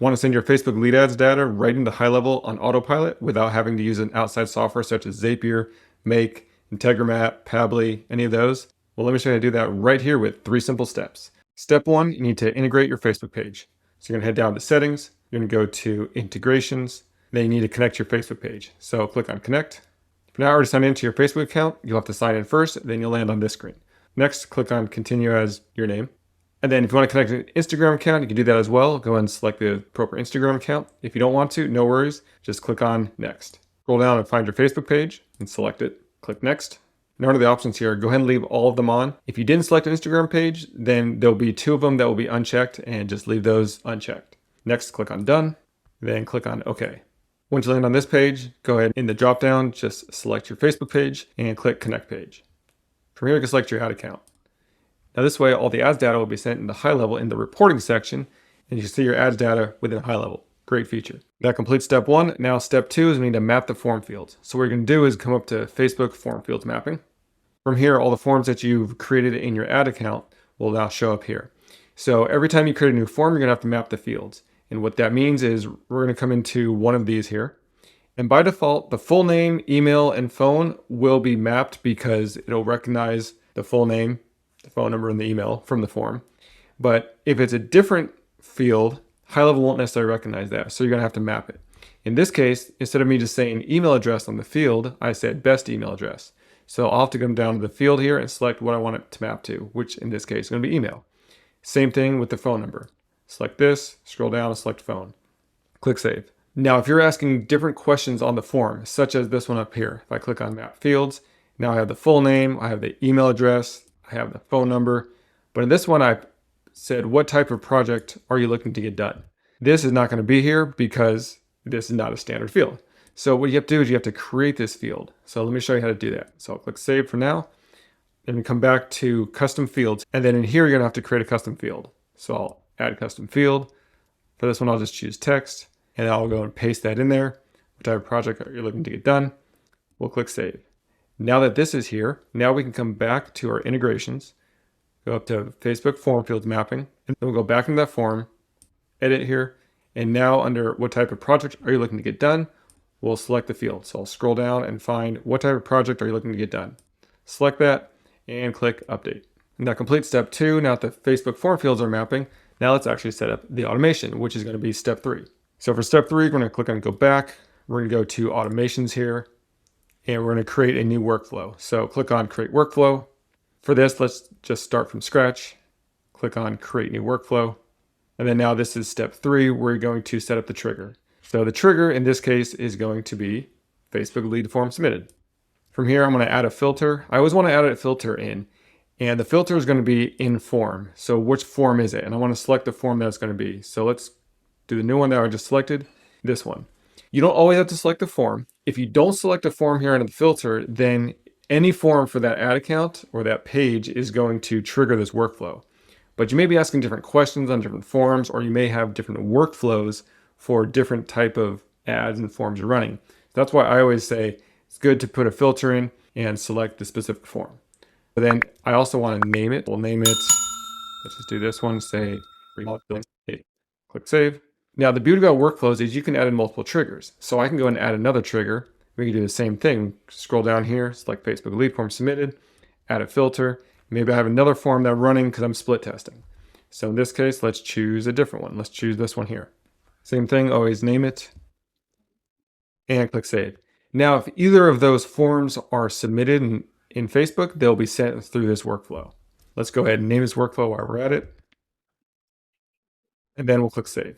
Want to send your Facebook lead ads data right into HighLevel on autopilot without having to use an outside software such as Zapier, Make, Integromat, Pabbly, any of those? Well, let me show you how to do that right here with 3 simple steps. Step 1, you need to integrate your Facebook page. So you're going to head down to Settings, you're going to go to Integrations, then you need to connect your Facebook page. So click on Connect. If you're not already signed into your Facebook account, you'll have to sign in first, then you'll land on this screen. Next, click on Continue as your name. And then if you want to connect an Instagram account, you can do that as well. Go ahead and select the appropriate Instagram account. If you don't want to, no worries. Just click on Next. Scroll down and find your Facebook page and select it. Click Next. Now under the options here, go ahead and leave all of them on. If you didn't select an Instagram page, then there'll be 2 of them that will be unchecked, and just leave those unchecked. Next, click on Done, then click on OK. Once you land on this page, go ahead in the drop down, just select your Facebook page and click Connect Page. From here, you can select your ad account. Now this way, all the ads data will be sent into HighLevel in the reporting section, and you can see your ads data within HighLevel. Great feature. That completes step 1. Now step 2 is we need to map the form fields. So what you're going to do is come up to Facebook Form Fields Mapping. From here, all the forms that you've created in your ad account will now show up here. So every time you create a new form, you're going to have to map the fields. And what that means is we're going to come into one of these here. And by default, the full name, email, and phone will be mapped because it'll recognize the full name, the phone number, and the email from the form. But if it's a different field, HighLevel won't necessarily recognize that, so you're going to have to map it. In this case, instead of me just saying email address on the field, I said best email address. So I'll have to come down to the field here and select what I want it to map to, which in this case is going to be email. Same thing with the phone number. Select this, scroll down and select phone. Click Save. Now, if you're asking different questions on the form, such as this one up here, if I click on Map Fields, now I have the full name, I have the email address, I have the phone number, but in this one I said, what type of project are you looking to get done? This is not going to be here because this is not a standard field. So what you have to do is you have to create this field. So let me show you how to do that. So I'll click Save for now, then we come back to Custom Fields, and then in here you're going to have to create a custom field. So I'll add custom field. For this one, I'll just choose text, and I'll go and paste that in there. What type of project are you looking to get done? We'll click Save. Now that this is here, now we can come back to our integrations, go up to Facebook Form Fields Mapping, and then we'll go back into that form, edit here, and now under what type of project are you looking to get done, we'll select the field. So I'll scroll down and find what type of project are you looking to get done. Select that and click Update. And that completes step 2. Now that the Facebook form fields are mapping, now let's actually set up the automation, which is going to be step 3. So for step 3, we're going to click on Go Back. We're going to go to Automations here, and we're going to create a new workflow. So click on Create Workflow. For this, let's just start from scratch. Click on Create New Workflow. And then now this is step 3. We're going to set up the trigger. So the trigger in this case is going to be Facebook lead form submitted. From here, I'm going to add a filter. I always want to add a filter in, and the filter is going to be in form. So which form is it? And I want to select the form that it's going to be. So let's do the new one that I just selected, this one. You don't always have to select the form. If you don't select a form here under the filter, then any form for that ad account or that page is going to trigger this workflow. But you may be asking different questions on different forms, or you may have different workflows for different type of ads and forms you're running. That's why I always say it's good to put a filter in and select the specific form. But then I also want to name it. We'll name it, let's just do this one, say, click Save. Now the beauty about workflows is you can add in multiple triggers. So I can go and add another trigger. We can do the same thing. Scroll down here, select Facebook lead form submitted, add a filter. Maybe I have another form that I'm running because I'm split testing. So in this case, let's choose a different one. Let's choose this one here. Same thing, always name it and click Save. Now, if either of those forms are submitted in Facebook, they'll be sent through this workflow. Let's go ahead and name this workflow while we're at it. And then we'll click Save.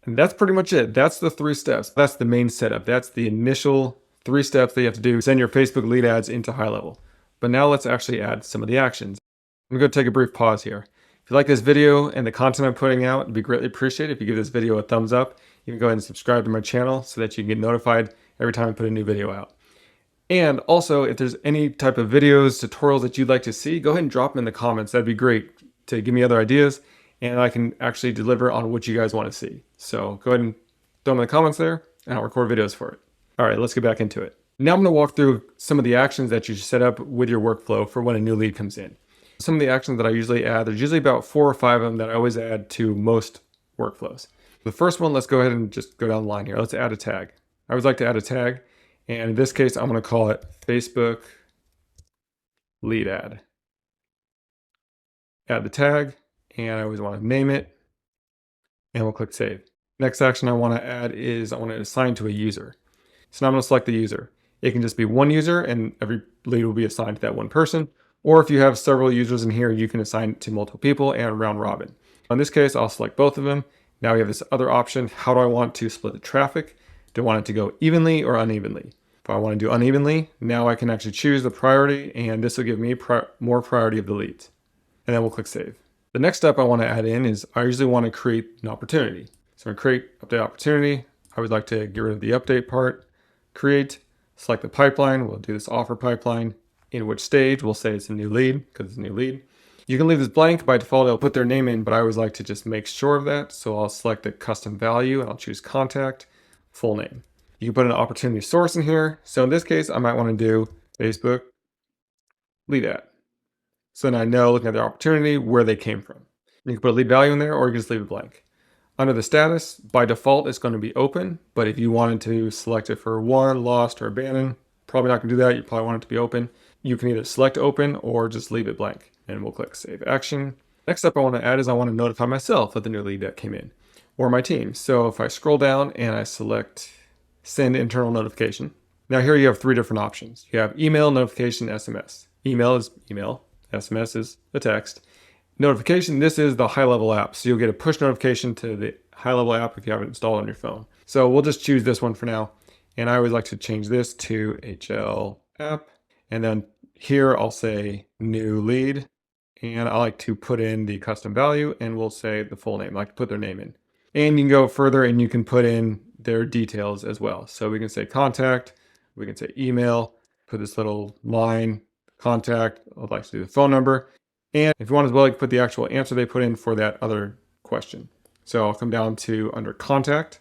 And that's pretty much it. That's the 3 steps. That's the main setup. That's the initial 3 steps that you have to do to send your Facebook lead ads into HighLevel. But now let's actually add some of the actions. I'm going to take a brief pause here. If you like this video and the content I'm putting out, it'd be greatly appreciated if you give this video a thumbs up. You can go ahead and subscribe to my channel so that you can get notified every time I put a new video out. And also, if there's any type of videos, tutorials that you'd like to see, go ahead and drop them in the comments. That'd be great to give me other ideas, and I can actually deliver on what you guys want to see. So go ahead and throw them in the comments there, and I'll record videos for it. All right, let's get back into it. Now I'm going to walk through some of the actions that you should set up with your workflow for when a new lead comes in. Some of the actions that I usually add, there's usually about 4 or 5 of them that I always add to most workflows. The first one, let's go ahead and just go down the line here. Let's add a tag. I always like to add a tag. And in this case, I'm going to call it Facebook lead ad. Add the tag, and I always want to name it, and we'll click save. Next action I want to add is I want to assign to a user. So now I'm going to select the user. It can just be one user, and every lead will be assigned to that one person. Or if you have several users in here, you can assign it to multiple people and round robin. In this case, I'll select both of them. Now we have this other option. How do I want to split the traffic? Do I want it to go evenly or unevenly? If I want to do unevenly, now I can actually choose the priority, and this will give me more priority of the leads. And then we'll click save. The next step I want to add in is I usually want to create an opportunity. So I'm going to create update opportunity. I would like to get rid of the update part, create, select the pipeline. We'll do this offer pipeline. In which stage, we'll say it's a new lead because it's a new lead. You can leave this blank. By default, it'll put their name in, but I always like to just make sure of that. So I'll select the custom value and I'll choose contact, full name. You can put an opportunity source in here. So in this case, I might want to do Facebook lead ad. So then I know, looking at their opportunity, where they came from. You can put a lead value in there, or you can just leave it blank. Under the status, by default, it's going to be open. But if you wanted to select it for won, lost, or abandoned, probably not going to do that. You probably want it to be open. You can either select open or just leave it blank. And we'll click save action. Next up I want to add is I want to notify myself of the new lead that came in, or my team. So if I scroll down and I select send internal notification. Now here you have three different options. You have email, notification, SMS. Email is email. SMS is a text. Notification, this is the HighLevel app. So you'll get a push notification to the HighLevel app if you have it installed on your phone. So we'll just choose this one for now. And I always like to change this to HL app. And then here I'll say new lead. And I like to put in the custom value, and we'll say the full name. I like to put their name in. And you can go further and you can put in their details as well. So we can say contact, we can say email, put this little line, contact, I'd like to do the phone number. And if you want as well, you can put the actual answer they put in for that other question. So I'll come down to under contact.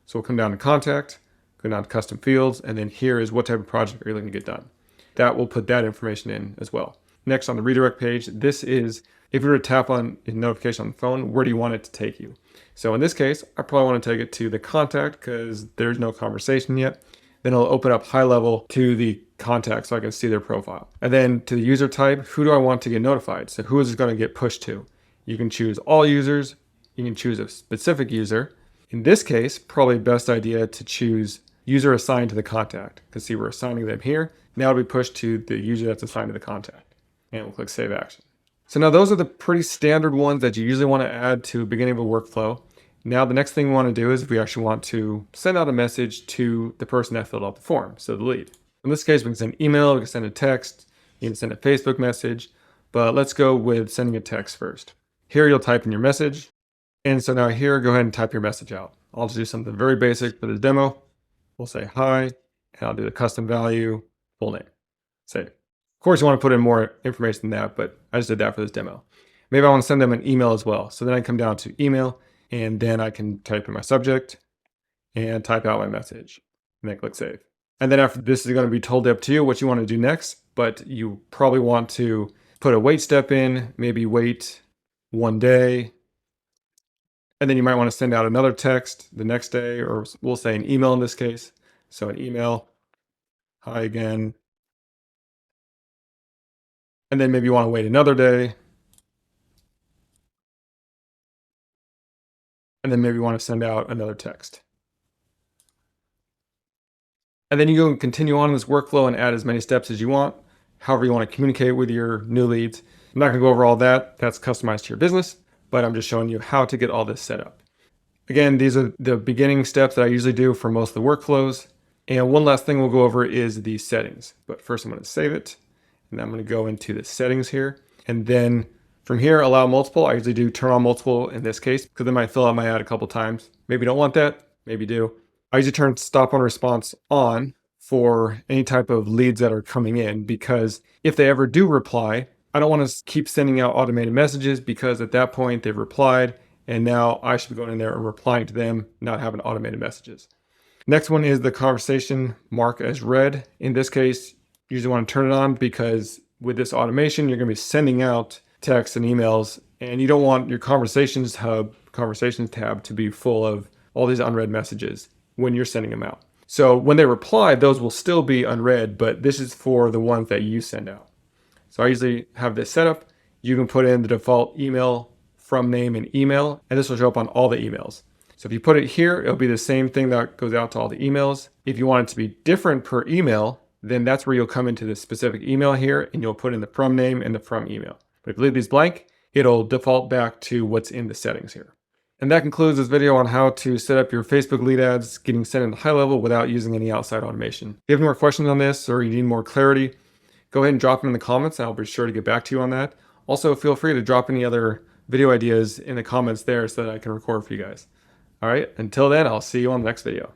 So we'll come down to contact, go down to custom fields, and then here is what type of project are you looking to get done. That will put that information in as well. Next on the redirect page, this is if you were to tap on a notification on the phone, where do you want it to take you? So in this case, I probably want to take it to the contact because there's no conversation yet. Then I'll open up HighLevel to the contact so I can see their profile. And then to the user type, who do I want to get notified? So who is it going to get pushed to? You can choose all users. You can choose a specific user. In this case, probably best idea to choose user assigned to the contact because see, we're assigning them here. Now it'll be pushed to the user that's assigned to the contact. And we'll click save action. So now those are the pretty standard ones that you usually want to add to the beginning of a workflow. Now the next thing we want to do is we actually want to send out a message to the person that filled out the form, so the lead. In this case, we can send email, we can send a text, you can send a Facebook message, but let's go with sending a text first. Here you'll type in your message. And so now here, go ahead and type your message out. I'll just do something very basic for this demo. We'll say hi, and I'll do the custom value, full name, save. Of course, you want to put in more information than that, but I just did that for this demo. Maybe I want to send them an email as well. So then I come down to email, and then I can type in my subject and type out my message, and then click save. And then after this is going to be totally up to you what you want to do next, but you probably want to put a wait step in, maybe wait 1 day, and then you might want to send out another text the next day, or we'll say an email in this case. So an email, hi again. And then maybe you want to wait another day. And then maybe you want to send out another text. And then you go and continue on in this workflow and add as many steps as you want, however you want to communicate with your new leads. I'm not going to go over all that. That's customized to your business, but I'm just showing you how to get all this set up. Again, these are the beginning steps that I usually do for most of the workflows. And one last thing we'll go over is the settings. But first I'm going to save it. And I'm going to go into the settings here. And then from here, allow multiple. I usually do turn on multiple in this case because they might fill out my ad a couple times. Maybe you don't want that. Maybe you do. I usually turn stop on response on for any type of leads that are coming in because if they ever do reply, I don't want to keep sending out automated messages because at that point they've replied and now I should be going in there and replying to them, not having automated messages. Next one is the conversation mark as read. In this case, you usually want to turn it on because with this automation, you're going to be sending out texts and emails and you don't want your conversations hub conversations tab to be full of all these unread messages when you're sending them out. So when they reply, those will still be unread, but this is for the ones that you send out. So I usually have this set up. You can put in the default email from name and email, and this will show up on all the emails. So if you put it here, it'll be the same thing that goes out to all the emails. If you want it to be different per email, then that's where you'll come into the specific email here and you'll put in the from name and the from email. But if you leave these blank, it'll default back to what's in the settings here. And that concludes this video on how to set up your Facebook lead ads getting sent into HighLevel without using any outside automation. If you have any more questions on this or you need more clarity, go ahead and drop them in the comments and I'll be sure to get back to you on that. Also, feel free to drop any other video ideas in the comments there so that I can record for you guys. All right, until then, I'll see you on the next video.